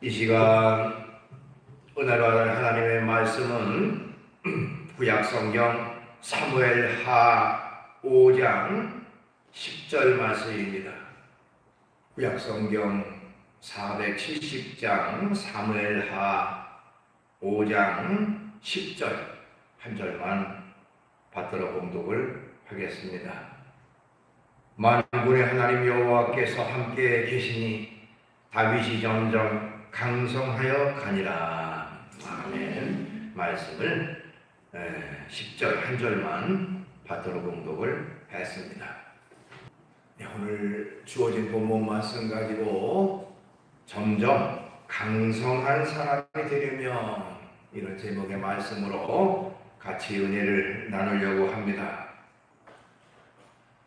이 시간 은혜로 하나님의 말씀은 구약성경 사무엘하 5장 10절 말씀입니다. 구약성경 470장 사무엘하 5장 10절 한 절만 받들어 봉독을 하겠습니다. 만군의 하나님 여호와께서 함께 계시니 다윗이 점점 강성하여 가니라. 아멘. 말씀을 10절 한 절만 받들어 봉독을 했습니다. 오늘 주어진 본문 말씀 가지고 점점 강성한 사람이 되려면, 이런 제목의 말씀으로 같이 은혜를 나누려고 합니다.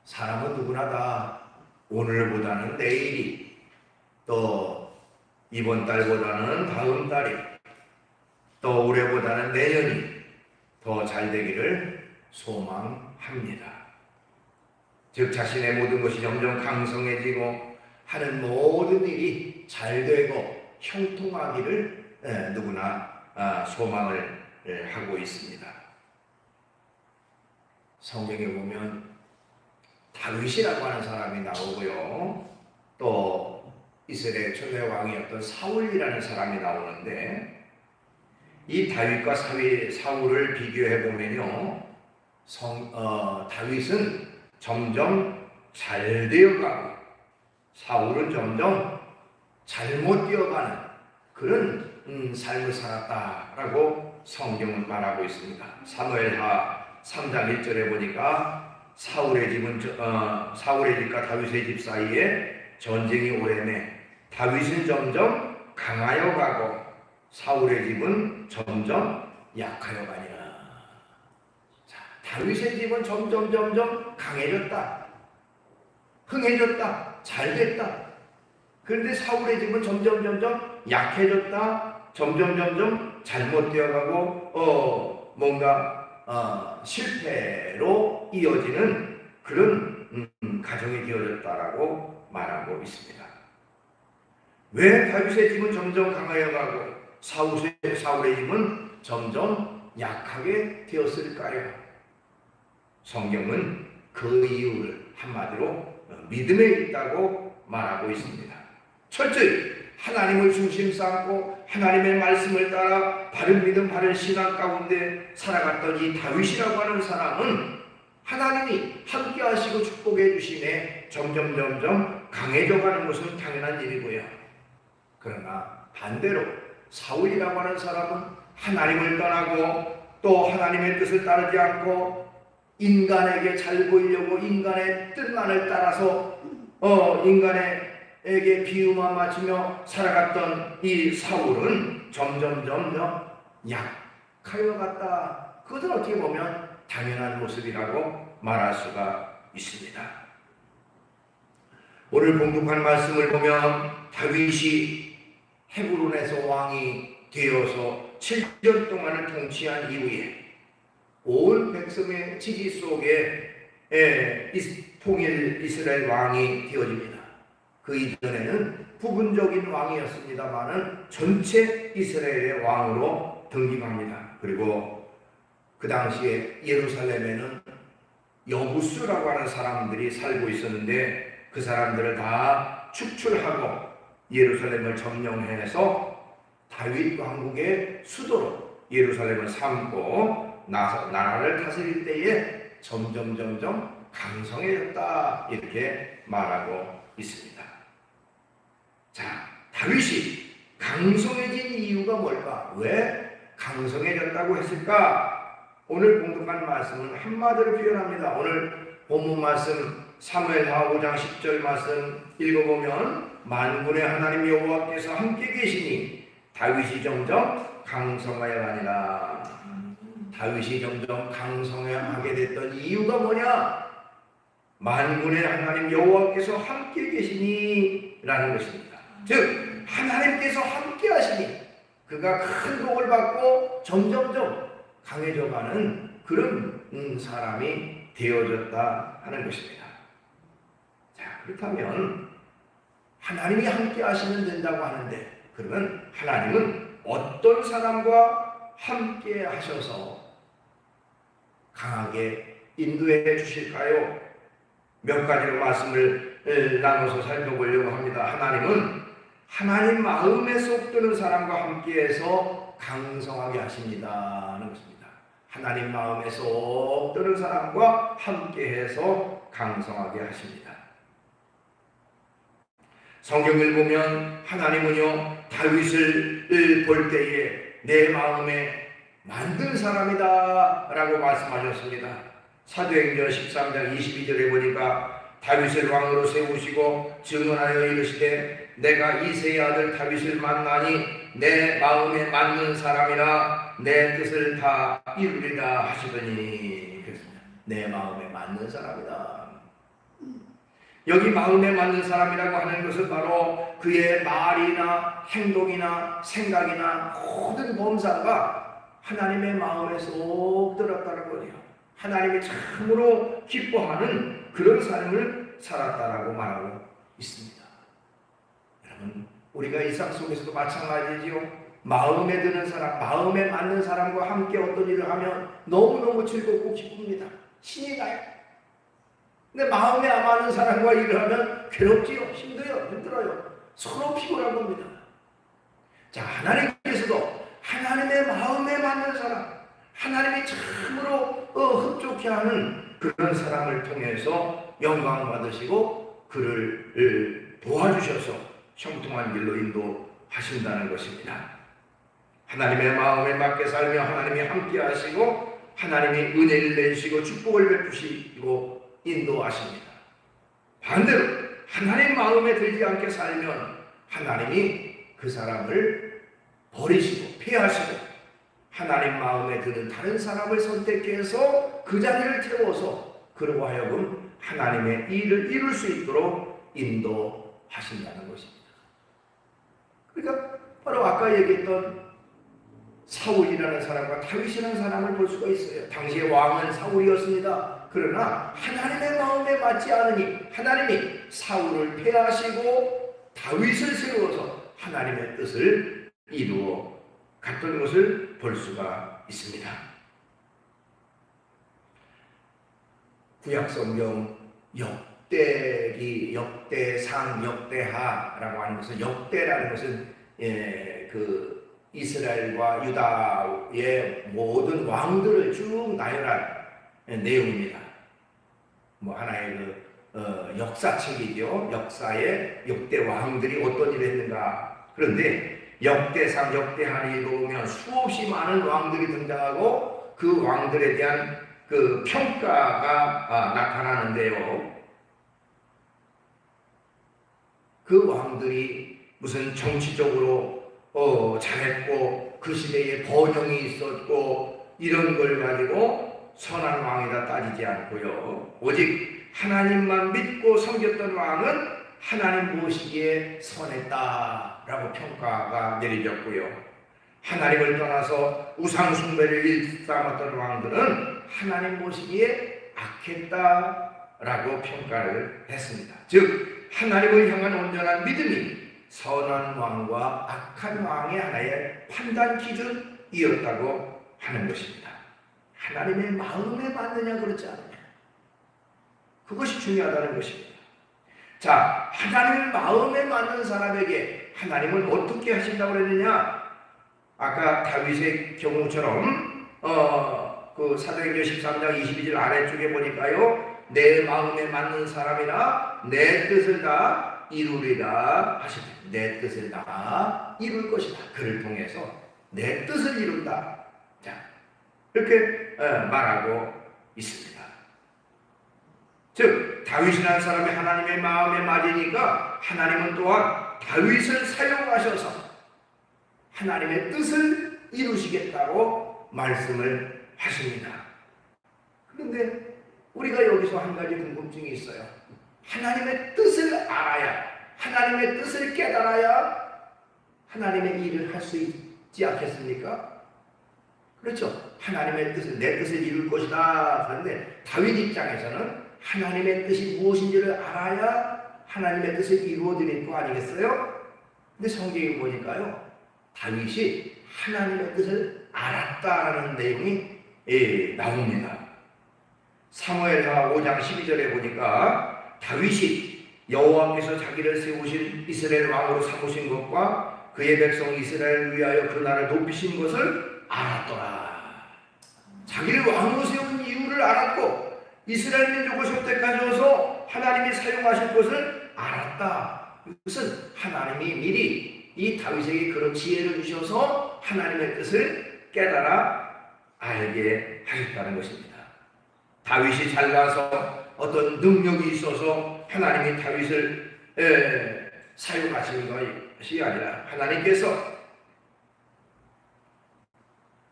사람은 누구나 다 오늘보다는 내일이, 또 이번 달보다는 다음 달이, 또 올해보다는 내년이 더 잘 되기를 소망합니다. 즉 자신의 모든 것이 점점 강성해지고 하는 모든 일이 잘 되고 형통하기를 누구나 소망을 하고 있습니다. 성경에 보면 다윗이라고 하는 사람이 나오고요, 또 이스라엘 초대 왕이었던 사울이라는 사람이 나오는데, 이 다윗과 사울을 비교해 보면요, 다윗은 점점 잘 되어가고 사울은 점점 잘못 되어가는 그런 삶을 살았다라고 성경은 말하고 있습니다. 사무엘하 3장 1절에 보니까 사울의 집과 다윗의 집 사이에 전쟁이 오래매 다윗은 점점 강하여 가고 사울의 집은 점점 약하여 가니라. 자, 다윗의 집은 점점 강해졌다, 흥해졌다, 잘됐다. 그런데 사울의 집은 점점 약해졌다, 점점 잘못되어 가고 뭔가 실패로 이어지는 그런 가정이 되어졌다라고 말하고 있습니다. 왜 다윗의 집은 점점 강하여 가고 사울의 집은 점점 약하게 되었을까요? 성경은 그 이유를 한마디로 믿음에 있다고 말하고 있습니다. 첫째, 하나님을 중심 삼고 하나님의 말씀을 따라 바른 믿음, 바른 신앙 가운데 살아갔던 이 다윗이라고 하는 사람은 하나님이 함께 하시고 축복해 주심에 점점 강해져 가는 것은 당연한 일이고요. 그러나 반대로 사울이라고 하는 사람은 하나님을 떠나고 또 하나님의 뜻을 따르지 않고 인간에게 잘 보이려고 인간의 뜻만을 따라서 인간에게 비유만 맞추며 살아갔던 이 사울은 점점 약하여 갔다. 그것은 어떻게 보면 당연한 모습이라고 말할 수가 있습니다. 오늘 봉독한 말씀을 보면 다윗이 헤브론에서 왕이 되어서 7년 동안을 통치한 이후에 온 백성의 지지 속에 통일 이스라엘 왕이 되어집니다. 그 이전에는 부분적인 왕이었습니다마는 전체 이스라엘의 왕으로 등극합니다. 그리고 그 당시에 예루살렘에는 여부수라고 하는 사람들이 살고 있었는데, 그 사람들을 다 축출하고 예루살렘을 점령해서 다윗 왕국의 수도로 예루살렘을 삼고 나라를 다스릴 때에 점점 강성해졌다, 이렇게 말하고 있습니다. 자, 다윗이 강성해진 이유가 뭘까? 왜 강성해졌다고 했을까? 오늘 봉독한 말씀은 한마디로 표현합니다. 오늘 본문 말씀 사무엘하 5장 10절 말씀 읽어보면, 만군의 하나님 여호와께서 함께 계시니 다윗이 점점 강성하여 가니라. 다윗이 점점 강성하게 됐던 이유가 뭐냐? 만군의 하나님 여호와께서 함께 계시니 라는 것입니다. 즉 하나님께서 함께 하시니 그가 큰 복을 받고 점점 강해져가는 그런 사람이 되어졌다 하는 것입니다. 자, 그렇다면 하나님이 함께 하시면 된다고 하는데 그러면 하나님은 어떤 사람과 함께 하셔서 강하게 인도해 주실까요? 몇 가지로 말씀을 나눠서 살펴보려고 합니다. 하나님은 하나님 마음에 쏙 드는 사람과 함께해서 강성하게 하십니다 하는 것입니다. 하나님 마음에 쏙 드는 사람과 함께해서 강성하게 하십니다. 성경을 보면 하나님은요, 다윗을 볼 때에 내 마음에 만든 사람이다 라고 말씀하셨습니다. 사도행전 13장 22절에 보니까 다윗을 왕으로 세우시고 증언하여 이르시되 내가 이새의 아들 다윗을 만나니 내 마음에 맞는 사람이라 내 뜻을 다 이루리라 하시더니, 그랬습니다. 내 마음에 맞는 사람이다. 여기 마음에 맞는 사람이라고 하는 것은 바로 그의 말이나 행동이나 생각이나 모든 범사가 하나님의 마음에 쏙 들었다는 거예요. 하나님이 참으로 기뻐하는 그런 삶을 살았다라고 말하고 있습니다. 여러분, 우리가 일상 속에서도 마찬가지지요. 마음에 드는 사람, 마음에 맞는 사람과 함께 어떤 일을 하면 너무너무 즐겁고 기쁩니다. 신이 나요. 근데 마음에 안 맞는 사람과 일을 하면 괴롭지요. 힘들어요. 서로 피곤한 겁니다. 자, 하나님께서도 하나님의 마음에 맞는 사람, 하나님이 참으로 흡족해 하는 그런 사람을 통해서 영광을 받으시고 그를 도와주셔서 형통한 길로 인도하신다는 것입니다. 하나님의 마음에 맞게 살며 하나님이 함께 하시고 하나님이 은혜를 내주시고 축복을 베푸시고 인도하십니다. 반대로 하나님 마음에 들지 않게 살면 하나님이 그 사람을 버리시고 폐하시고 하나님 마음에 드는 다른 사람을 선택해서 그 자리를 태워서 그러고 하여금 하나님의 일을 이룰 수 있도록 인도하신다는 것입니다. 그러니까 바로 아까 얘기했던 사울이라는 사람과 다윗이라는 사람을 볼 수가 있어요. 당시의 왕은 사울이었습니다. 그러나 하나님의 마음에 맞지 않으니 하나님이 사울을 폐하시고 다윗을 세워서 하나님의 뜻을 이루어 갔던 것을 볼 수가 있습니다. 구약성경 역대기, 역대상, 역대하라고 하는 것은, 역대라는 것은 그 이스라엘과 유다의 모든 왕들을 쭉 나열한 내용입니다. 뭐 하나의 그 역사책이죠. 역사의 역대 왕들이 어떤 일을 했는가. 그런데 역대상, 역대하를 읽어보면 수없이 많은 왕들이 등장하고 그 왕들에 대한 그 평가가 나타나는데요. 그 왕들이 무슨 정치적으로 잘했고 그 시대에 번영이 있었고 이런 걸 가지고 선한 왕이다 따지지 않고요. 오직 하나님만 믿고 섬겼던 왕은 하나님 보시기에 선했다라고 평가가 내려졌고요. 하나님을 떠나서 우상 숭배를 일삼았던 왕들은 하나님 보시기에 악했다라고 평가를 했습니다. 즉 하나님을 향한 온전한 믿음이 선한 왕과 악한 왕의 하나의 판단 기준이었다고 하는 것입니다. 하나님의 마음에 맞느냐 그렇지 않느냐, 그것이 중요하다는 것입니다. 자, 하나님의 마음에 맞는 사람에게 하나님은 어떻게 하신다고 그랬느냐? 아까 다윗의 경우처럼 그 사도행전 13장 22절 아래쪽에 보니까요, 내 마음에 맞는 사람이나 내 뜻을 다 이루리라 하십니다. 내 뜻을 다 이룰 것이다. 그를 통해서 내 뜻을 이룬다. 자, 이렇게 말하고 있습니다. 즉 다윗이라는 사람이 하나님의 마음에 맞으니까 하나님은 또한 다윗을 사용하셔서 하나님의 뜻을 이루시겠다고 말씀을 하십니다. 그런데 우리가 여기서 한 가지 궁금증이 있어요. 하나님의 뜻을 알아야, 하나님의 뜻을 깨달아야 하나님의 일을 할 수 있지 않겠습니까? 그렇죠. 하나님의 뜻을, 내 뜻을 이룰 것이다. 그런데 다윗 입장에서는 하나님의 뜻이 무엇인지를 알아야 하나님의 뜻을 이루어 드릴 거 아니겠어요? 근데 성경에 보니까요, 다윗이 하나님의 뜻을 알았다라는 내용이 나옵니다. 사무엘하 5장 12절에 보니까 다윗이 여호와께서 자기를 세우신 이스라엘 왕으로 삼으신 것과 그의 백성 이스라엘을 위하여 그 나라를 높이신 것을 알았더라. 자기를 왕으로 세운 이유를 알았고 이스라엘 민족을 선택까지 와서 하나님이 사용하실 것을 알았다. 이것은 하나님이 미리 이 다윗에게 그런 지혜를 주셔서 하나님의 뜻을 깨달아 알게 하셨다는 것입니다. 다윗이 잘나서 어떤 능력이 있어서 하나님이 다윗을 사용하시는 것이 아니라 하나님께서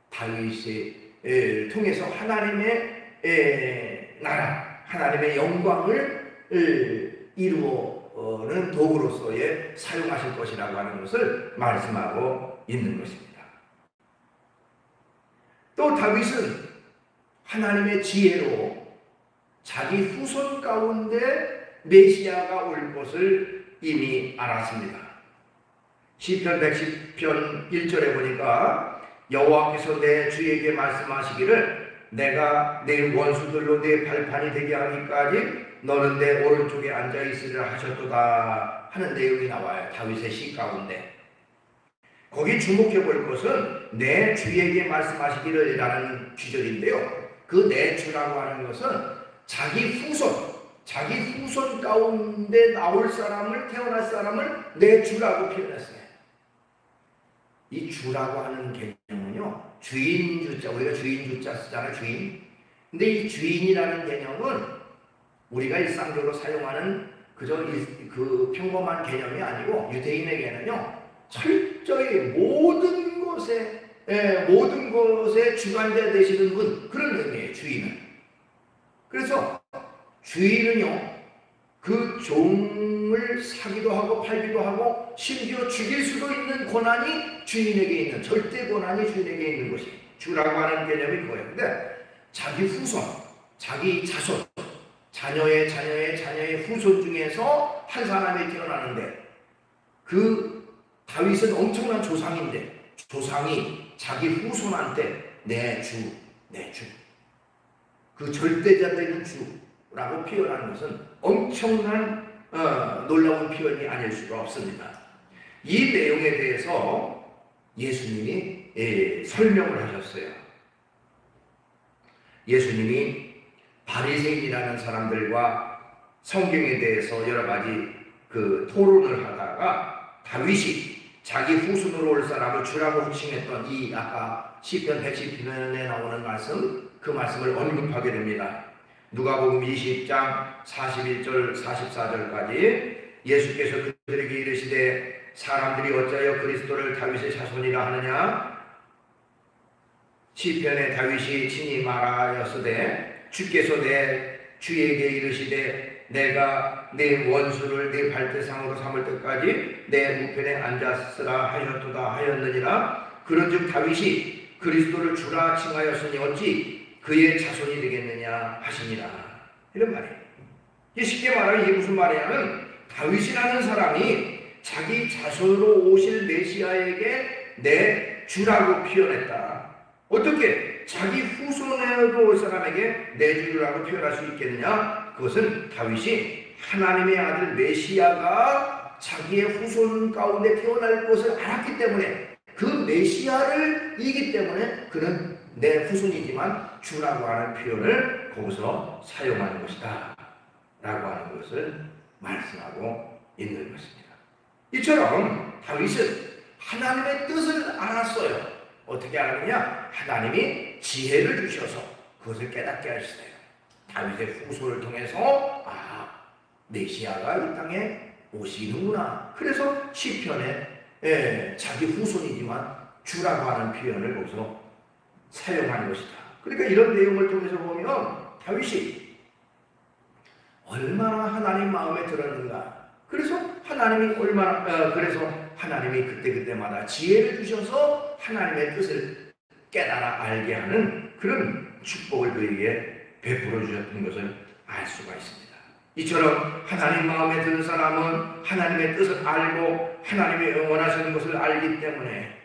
다윗을 통해서 하나님의 나라, 하나님의 영광을 이루는 도구로서의 사용하실 것이라고 하는 것을 말씀하고 있는 것입니다. 또 다윗은 하나님의 지혜로 자기 후손 가운데 메시아가 올 것을 이미 알았습니다. 시편 110편 1절에 보니까 여호와께서 내 주에게 말씀하시기를 내가 내 원수들로 내 발판이 되게 하기까지 너는 내 오른쪽에 앉아 있으리라 하셨도다 하는 내용이 나와요. 다윗의 시 가운데. 거기 주목해 볼 것은 내 주에게 말씀하시기를 라는 구절인데요. 그 내 주라고 하는 것은 자기 후손 가운데 나올 사람을, 태어날 사람을 내 주라고 표현했어요. 이 주라고 하는 개념은요, 주인 주자, 우리가 주인 주자 쓰잖아요, 주인. 근데 이 주인이라는 개념은 우리가 일상적으로 사용하는 그저 그 평범한 개념이 아니고 유대인에게는요, 철저히 모든 것의 주관자 되시는 분, 그런 의미예요, 주인은. 그래서 주인은요, 그 종을 사기도 하고 팔기도 하고 심지어 죽일 수도 있는 권한이 주인에게 있는, 절대 권한이 주인에게 있는 것이 주라고 하는 개념이 그거예요. 근데 자기 후손, 자기 자손, 자녀의 후손 중에서 한 사람이 태어나는데, 그 다윗은 엄청난 조상인데 조상이 자기 후손한테 내 주, 그 절대자적인 주라고 표현하는 것은 엄청난 놀라운 표현이 아닐 수가 없습니다. 이 내용에 대해서 예수님이 설명을 하셨어요. 예수님이 바리새인이라는 사람들과 성경에 대해서 여러 가지 그 토론을 하다가 다윗이 자기 후손으로 올 사람을 주라고 호칭했던 이 아까 시편 110편에 나오는 말씀, 그 말씀을 언급하게 됩니다. 누가복음 20장 41절 44절까지 예수께서 그들에게 이르시되 사람들이 어찌하여 그리스도를 다윗의 자손이라 하느냐? 시편에 다윗이 친히 말하였으되 주께서 내 주에게 이르시되 내가 내 원수를 내 발대상으로 삼을 때까지 내 우편에 앉았으라 하였도다 하였느니라. 그런즉 다윗이 그리스도를 주라 칭하였으니 어찌 그의 자손이 되겠느냐 하시니라. 이런 말이에요. 쉽게 말하면 이게 무슨 말이냐면 다윗이라는 사람이 자기 자손으로 오실 메시아에게 내 주라고 표현했다. 어떻게 자기 후손으로 올 사람에게 내 주라고 표현할 수 있겠느냐? 그것은 다윗이 하나님의 아들 메시아가 자기의 후손 가운데 태어날 것을 알았기 때문에, 그 메시아를 이기 때문에 그는 내 후손이지만 주라고 하는 표현을 거기서 사용하는 것이다 라고 하는 것을 말씀하고 있는 것입니다. 이처럼 다윗은 하나님의 뜻을 알았어요. 어떻게 알았느냐? 하나님이 지혜를 주셔서 그것을 깨닫게 하셨어요. 다윗의 후손을 통해서 메시아가 이 땅에 오시는구나. 그래서 시편에 자기 후손이지만 주라고 하는 표현을 거기서 사용하는 것이다. 그러니까 이런 내용을 통해서 보면 다윗이 얼마나 하나님 마음에 들었는가. 그래서 하나님이 하나님이 그때마다 지혜를 주셔서 하나님의 뜻을 깨달아 알게 하는 그런 축복을 그에게 베풀어 주셨던 것을 알 수가 있습니다. 이처럼 하나님 마음에 드는 사람은 하나님의 뜻을 알고 하나님의 원하시는 것을 알기 때문에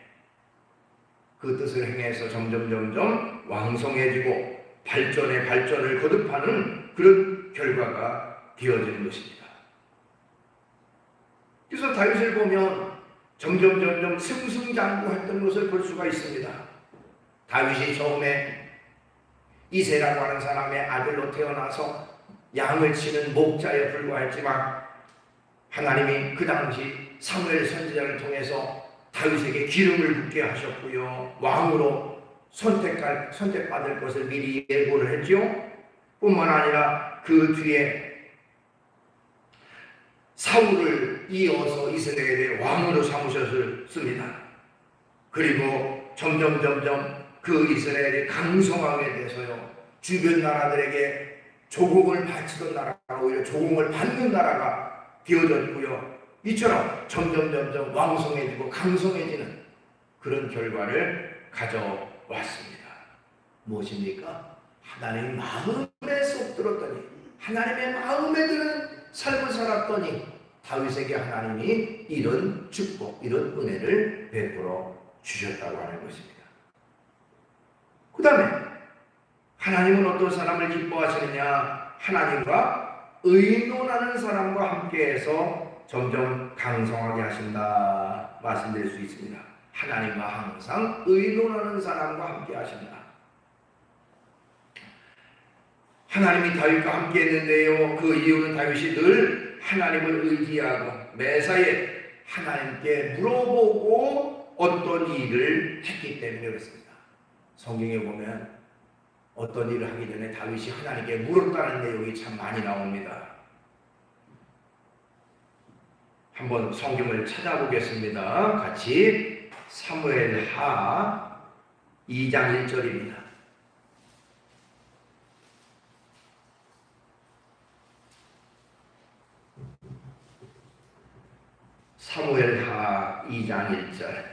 그 뜻을 행해서 점점 왕성해지고 발전에 발전을 거듭하는 그런 결과가 되어지는 것입니다. 그래서 다윗을 보면 점점 승승장구했던 것을 볼 수가 있습니다. 다윗이 처음에 이새라고 하는 사람의 아들로 태어나서 양을 치는 목자에 불과했지만 하나님이 그 당시 사무엘 선지자를 통해서 다윗에게 기름을 붓게 하셨고요. 왕으로 선택받을 것을 미리 예고를 했죠. 뿐만 아니라 그 뒤에 사울을 이어서 이스라엘의 왕으로 삼으셨습니다. 그리고 점점 그 이스라엘이 강성하게 돼서요. 주변 나라들에게 조공을 바치던 나라가 오히려 조공을 받는 나라가 되어졌고요. 이처럼 점점 왕성해지고 강성해지는 그런 결과를 가져왔습니다. 무엇입니까? 하나님의 마음에 쏙 들었더니 하나님의 마음에 드는 삶을 살았더니 다윗에게 하나님이 이런 축복, 이런 은혜를 베풀어 주셨다고 하는 것입니다. 그 다음에 하나님은 어떤 사람을 기뻐하시느냐? 하나님과 의논하는 사람과 함께해서 점점 강성하게 하신다 말씀드릴 수 있습니다. 하나님과 항상 의논하는 사람과 함께 하신다. 하나님이 다윗과 함께 했는데요. 그 이유는 다윗이 늘 하나님을 의지하고 매사에 하나님께 물어보고 어떤 일을 했기 때문에 그렇습니다. 성경에 보면 어떤 일을 하기 전에 다윗이 하나님께 물었다는 내용이 참 많이 나옵니다. 한번 성경을 찾아보겠습니다. 같이 사무엘하 2장 1절입니다. 사무엘하 2장 1절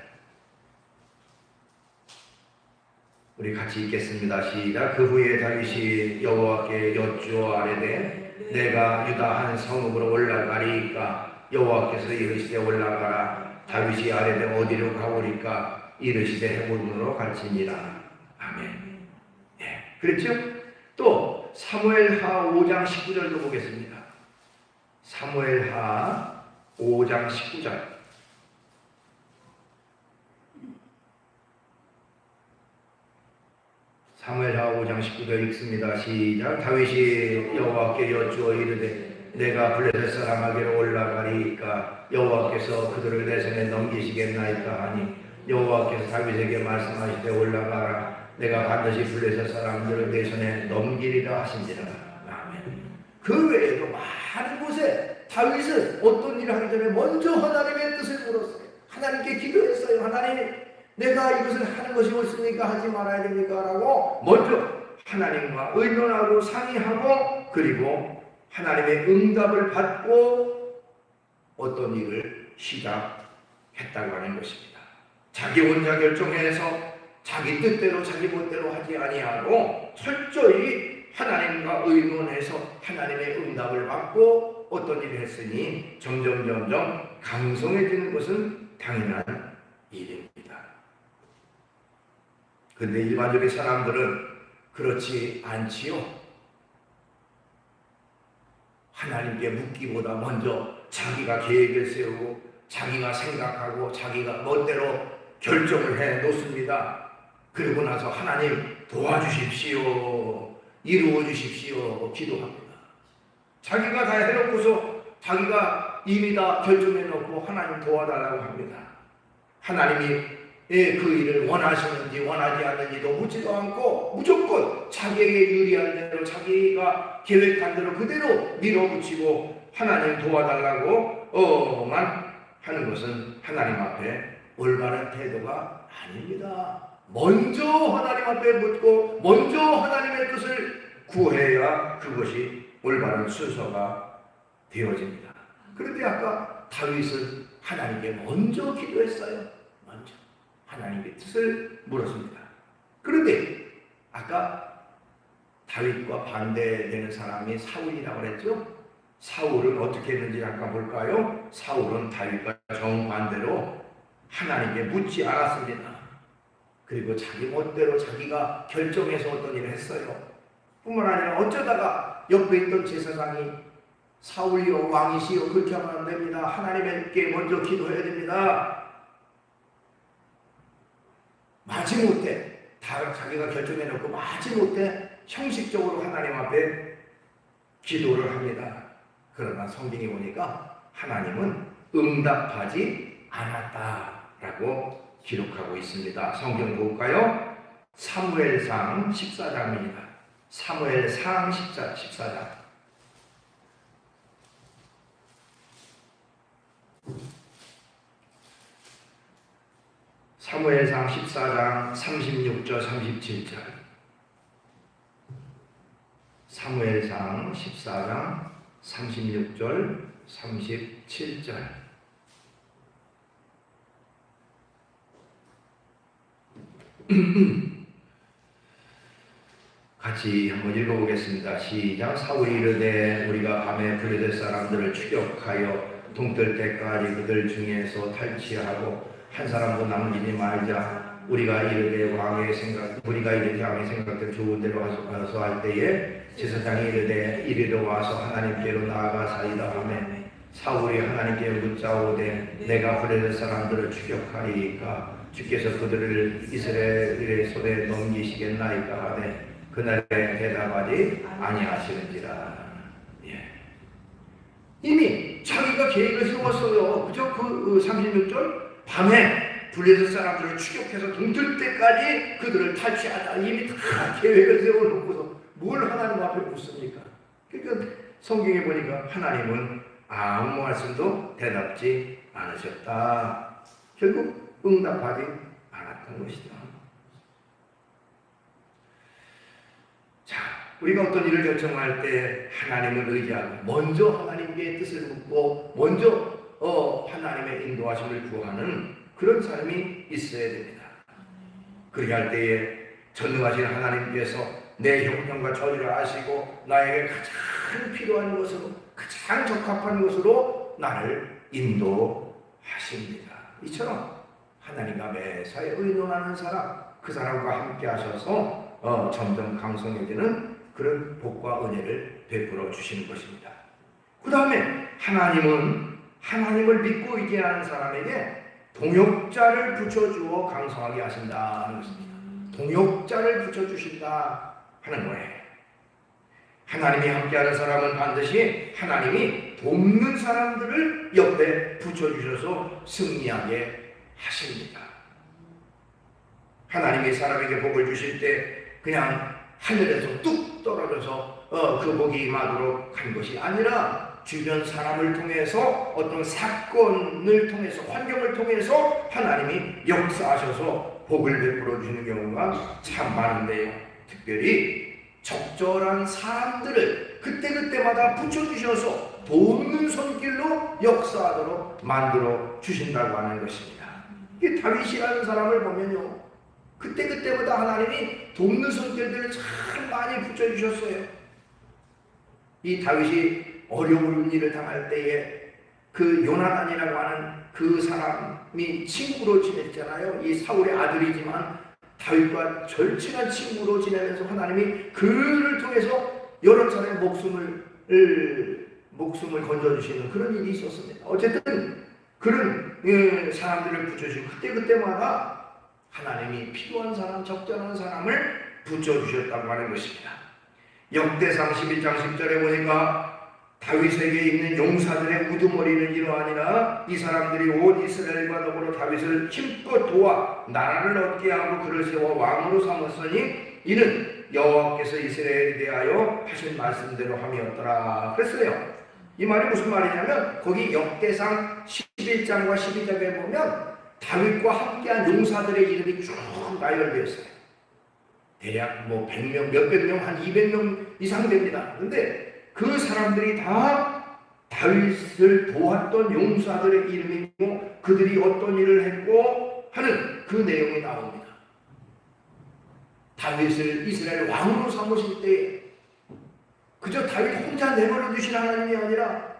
우리 같이 읽겠습니다. 시작. 그 후에 다윗이 여호와께 여쭈어 아뢰되 내가 유다 한 성읍으로 올라가리이까 여호와께서 이르시되 올라가라. 다윗이 아뢰되 어디로 가오리까 이르시되 헤브론으로 갈지니라. 아멘. 예, 그렇죠? 또 사무엘하 5장 19절도 보겠습니다. 사무엘하 5장 19절 사무엘하 5장 19절 읽습니다. 시작. 다윗이 여호와께 여쭈어 이르되 내가 블레셋 사람에게로 올라가리이까 여호와께서 그들을 내 손에 넘기시겠나이까 하니 여호와께서 다윗에게 말씀하시되 올라가라. 내가 반드시 블레셋 사람들을 내 손에 넘기리라 하신지라. 아멘. 그 외에도 많은 곳에 다윗은 어떤 일을 하기 전에 먼저 하나님의 뜻을 물었어요. 하나님께 기도했어요. 하나님, 내가 이것을 하는 것이 옳습니까? 하지 말아야 됩니까? 라고 먼저 하나님과 의논하고 상의하고 그리고 하나님의 응답을 받고 어떤 일을 시작했다고 하는 것입니다. 자기 혼자 결정해서 자기 뜻대로 자기 멋대로 하지 아니하고 철저히 하나님과 의논해서 하나님의 응답을 받고 어떤 일을 했으니 점점 강성해지는 것은 당연한 일입니다. 근데 일반적인 사람들은 그렇지 않지요. 하나님께 묻기보다 먼저 자기가 계획을 세우고 자기가 생각하고 자기가 멋대로 결정을 해 놓습니다. 그리고 나서 하나님 도와주십시오, 이루어 주십시오 기도합니다. 자기가 다 해놓고서 자기가 이미 다 결정해 놓고 하나님 도와달라고 합니다. 하나님이 그 일을 원하시는지 원하지 않는지도 묻지도 않고 무조건 자기에게 유리한 대로 자기가 계획한 대로 그대로 밀어붙이고 하나님 도와달라고만 하는 것은 하나님 앞에 올바른 태도가 아닙니다. 먼저 하나님 앞에 묻고 먼저 하나님의 뜻을 구해야 그것이 올바른 순서가 되어집니다. 그런데 아까 다윗은 하나님께 먼저 기도했어요. 먼저 하나님의 뜻을 물었습니다. 그런데 아까 다윗과 반대되는 사람이 사울이라고 그랬죠? 사울은 어떻게 했는지 잠깐 볼까요? 사울은 다윗과 정반대로 하나님께 묻지 않았습니다. 그리고 자기 멋대로 자기가 결정해서 어떤 일을 했어요. 뿐만 아니라 어쩌다가 옆에 있던 제사장이 사울이요 왕이시요 그렇게 하면 안 됩니다. 하나님께 먼저 기도해야 됩니다. 마지못해 다 자기가 결정해놓고 마지못해 형식적으로 하나님 앞에 기도를 합니다. 그러나 성경에 보니까 하나님은 응답하지 않았다라고 기록하고 있습니다. 성경 볼까요? 사무엘상 14장입니다. 사무엘상 14장. 사무엘상 14장 36절 37절. 사무엘상 14장 36절 37절. 같이 한번 읽어보겠습니다. 시작. 사울이 이르되 우리가 밤에 블레셋 사람들을 추격하여 동뜰 때까지 그들 중에서 탈취하고 한 사람도 남기지 말자. 우리가 이르되 왕의 생각대로 좋은 대로 와서 할 때에 제사장이 이르되 이리로 와서 하나님께로 나아가사이다 하매 사울이 하나님께 묻자오되 내가 블레셋 사람들을 추격하리이까 주께서 그들을 이스라엘의 손에 넘기시겠나이까 하되 그날에 대답하지 아니하시는지라. 예. 이미 자기가 계획을 세웠어요. 그죠? 그 36절 밤에 블레셋 사람들을 추격해서 동틀 때까지 그들을 탈취하자. 이미 다 계획을 세워놓고서 뭘 하나님 앞에 묻습니까? 그러니까 성경에 보니까 하나님은 아무 말씀도 대답지 않으셨다. 결국 응답하지 않았던 것이다. 자, 우리가 어떤 일을 결정할 때 하나님을 의지하고 먼저 하나님께 뜻을 묻고 먼저 하나님의 인도하심을 구하는 그런 삶이 있어야 됩니다. 그렇게 할 때에 전능하신 하나님께서 내 형편과 처지를 아시고 나에게 가장 필요한 것으로 가장 적합한 것으로 나를 인도하십니다. 이처럼 하나님과 매사에 의논하는 사람, 그 사람과 함께 하셔서 점점 강성해지는 그런 복과 은혜를 베풀어 주시는 것입니다. 그 다음에 하나님을 믿고 의지하는 사람에게 동역자를 붙여주어 강성하게 하신다는 것입니다. 동역자를 붙여주신다 하는 거예요. 하나님이 함께하는 사람은 반드시 하나님이 돕는 사람들을 옆에 붙여주셔서 승리하게 하십니다. 하나님이 사람에게 복을 주실 때 그냥 하늘에서 뚝 떨어져서 그 복이 임하도록 한 것이 아니라 주변 사람을 통해서 어떤 사건을 통해서 환경을 통해서 하나님이 역사하셔서 복을 베풀어 주시는 경우가 참 많은데요. 특별히 적절한 사람들을 그때그때마다 붙여주셔서 돕는 손길로 역사하도록 만들어 주신다고 하는 것입니다. 이 다윗이라는 사람을 보면요, 그때그때마다 하나님이 돕는 손길들을 참 많이 붙여주셨어요. 이 다윗이 어려운 일을 당할 때에 그 요나단이라고 하는 그 사람이 친구로 지냈잖아요. 이 사울의 아들이지만 다윗과 절친한 친구로 지내면서 하나님이 그를 통해서 여러 차례 목숨을 건져주시는 그런 일이 있었습니다. 어쨌든 그런 사람들을 붙여주시고 그때그때마다 하나님이 필요한 사람, 적절한 사람을 붙여주셨다고 하는 것입니다. 역대상 11장 10절에 보니까 다윗에게 있는 용사들의 우두머리는 이러하니라. 이 사람들이 온 이스라엘과 더불어 다윗을 힘껏 도와 나라를 얻게 하고 그를 세워 왕으로 삼았으니 이는 여호와께서 이스라엘에 대하여 하신 말씀대로 함이었더라 그랬어요. 이 말이 무슨 말이냐면 거기 역대상 11장과 12장에 보면 다윗과 함께한 용사들의 이름이 쭉 나열되어 있어요. 대략 100명, 몇백 명, 한 200명 이상 됩니다. 그런데 그 사람들이 다 다윗을 도왔던 용사들의 이름이고 그들이 어떤 일을 했고 하는 그 내용이 나옵니다. 다윗을 이스라엘 왕으로 삼으실 때 그저 다윗 혼자 내버려 두신 하나님이 아니라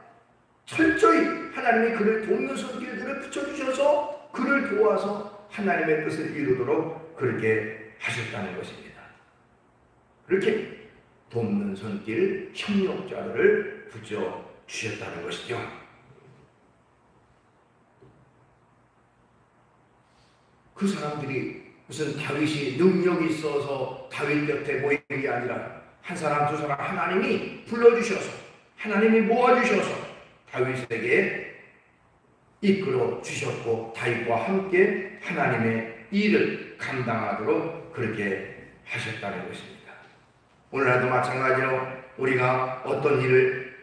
철저히 하나님이 그를 돕는 손길들을 붙여주셔서 그를 도와서 하나님의 뜻을 이루도록 그렇게 하셨다는 것입니다. 그렇게 돕는 손길, 협력자들을 붙여주셨다는 것이죠. 그 사람들이 무슨 다윗이 능력이 있어서 다윗 곁에 모인 게 아니라 한 사람 두 사람 하나님이 불러주셔서 하나님이 모아주셔서 다윗에게 이끌어 주셨고 다윗과 함께 하나님의 일을 감당하도록 그렇게 하셨다는 것입니다. 오늘날도 마찬가지로 우리가 어떤 일을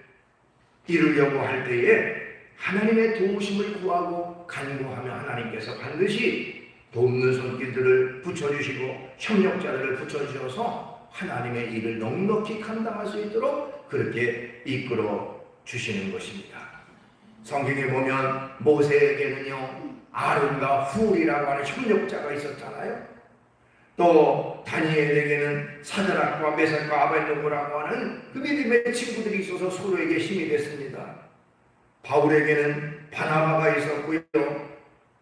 이루려고 할 때에 하나님의 도우심을 구하고 간구하며 하나님께서 반드시 돕는 손길들을 붙여주시고 협력자들을 붙여주셔서 하나님의 일을 넉넉히 감당할 수 있도록 그렇게 이끌어 주시는 것입니다. 성경에 보면 모세에게는요 아론과 훌이라고 하는 협력자가 있었잖아요. 또 다니엘에게는 사드락과 메삭과 아벨느고라고 하는 그 믿음의 친구들이 있어서 서로에게 힘이 됐습니다. 바울에게는 바나바가 있었고요.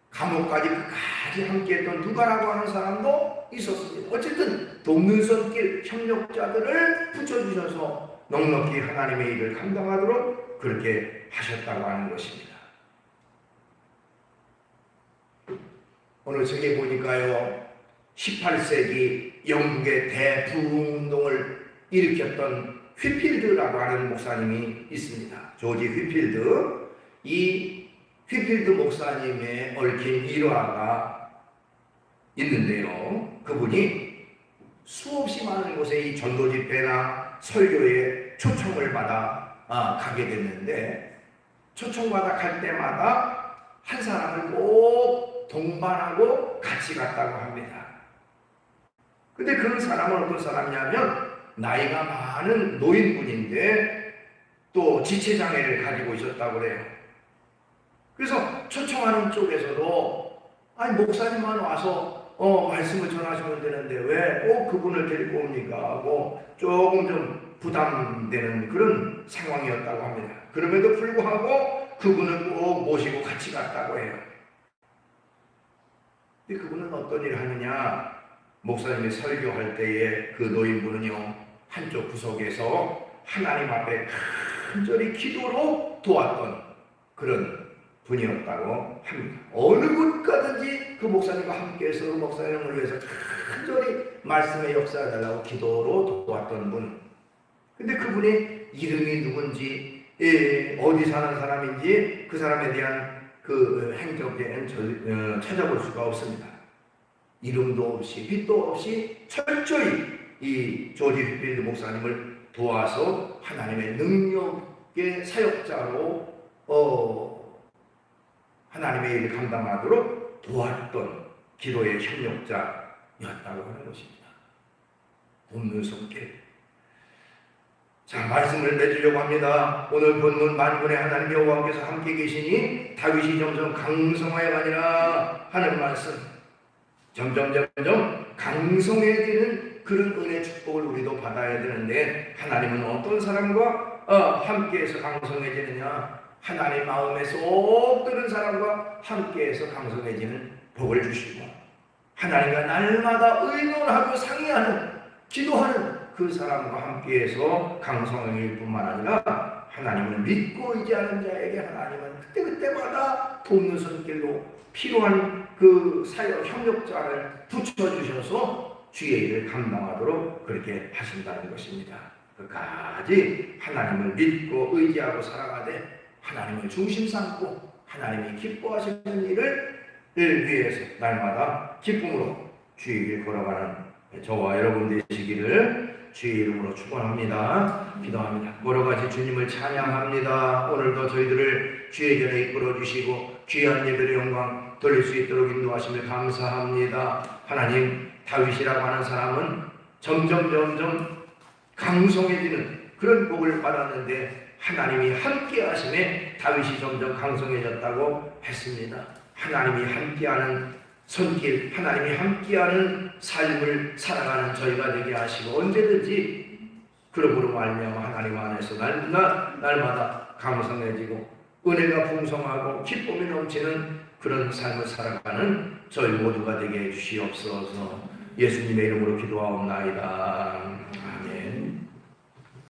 감옥까지 끝까지 함께했던 누가라고 하는 사람도 있었습니다. 어쨌든 돕는 손길 협력자들을 붙여주셔서 넉넉히 하나님의 일을 감당하도록 그렇게 하셨다고 하는 것입니다. 오늘 책에 보니까요 18세기 영국의 대부흥운동을 일으켰던 휘필드라고 하는 목사님이 있습니다. 조지 휘필드. 이 휘필드 목사님의 얽힌 일화가 있는데요. 그분이 수없이 많은 곳에 이 전도 집회나 설교에 초청을 받아 가게 됐는데 초청받아 갈 때마다 한 사람을 꼭 동반하고 같이 갔다고 합니다. 근데 그 사람은 어떤 사람이냐면 나이가 많은 노인분인데 또 지체장애를 가지고 있었다고 그래요. 그래서 초청하는 쪽에서도 아니 목사님만 와서 말씀을 전하시면 되는데 왜 꼭 그분을 데리고 옵니까 하고 조금 좀 부담되는 그런 상황이었다고 합니다. 그럼에도 불구하고 그분을 꼭 모시고 같이 갔다고 해요. 근데 그분은 어떤 일을 하느냐, 목사님이 설교할 때에 그 노인분은요 한쪽 구석에서 하나님 앞에 간절히 기도로 도왔던 그런 분이었다고 합니다. 어느 곳 가든지 그 목사님과 함께해서 그 목사님을 위해서 간절히 말씀의 역사해달라고 기도로 도왔던 분. 근데 그분의 이름이 누군지 어디 사는 사람인지 그 사람에 대한 그 행적에는 찾아볼 수가 없습니다. 이름도 없이 빛도 없이 철저히 이 조지 휘필드 목사님을 도와서 하나님의 능력의 사역자로 하나님의 일을 감당하도록 도왔던 기도의 협력자였다고 하는 것입니다. 돕는 손길. 자, 말씀을 맺으려고 합니다. 오늘 본문 만군의 하나님 여호와께서 함께 계시니 다윗이 점점 강성하여가니라 하는 말씀. 점점 강성해지는 그런 은혜 축복을 우리도 받아야 되는데 하나님은 어떤 사람과 함께해서 강성해지느냐? 하나님 마음에 쏙 드는 사람과 함께해서 강성해지는 복을 주시고 하나님과 날마다 의논하고 상의하는 기도하는 그 사람과 함께해서 강성해질 뿐만 아니라 하나님을 믿고 의지하는 자에게 하나님은 그때그때마다 돕는 손길로 필요한 그 사역 협력자를 붙여주셔서 주의 일을 감당하도록 그렇게 하신다는 것입니다. 끝까지 하나님을 믿고 의지하고 살아가되 하나님을 중심 삼고 하나님이 기뻐하시는 일을 위해서 날마다 기쁨으로 주의 길 걸어가는 저와 여러분 되시기를 주의 이름으로 축원합니다. 기도합니다. 여러가지 주님을 찬양합니다. 오늘도 저희들을 주의 견에 이끌어 주시고 귀한 예배의 영광 돌릴 수 있도록 인도하심을 감사합니다. 하나님, 다윗이라고 하는 사람은 점점 강성해지는 그런 복을 받았는데 하나님이 함께 하심에 다윗이 점점 강성해졌다고 했습니다. 하나님이 함께하는 손길, 하나님이 함께하는 삶을 살아가는 저희가 되게 하시고 언제든지 그러므로 말미암아 하나님 안에서 날마다 감성해지고 은혜가 풍성하고 기쁨이 넘치는 그런 삶을 살아가는 저희 모두가 되게 해주시옵소서. 예수님의 이름으로 기도하옵나이다.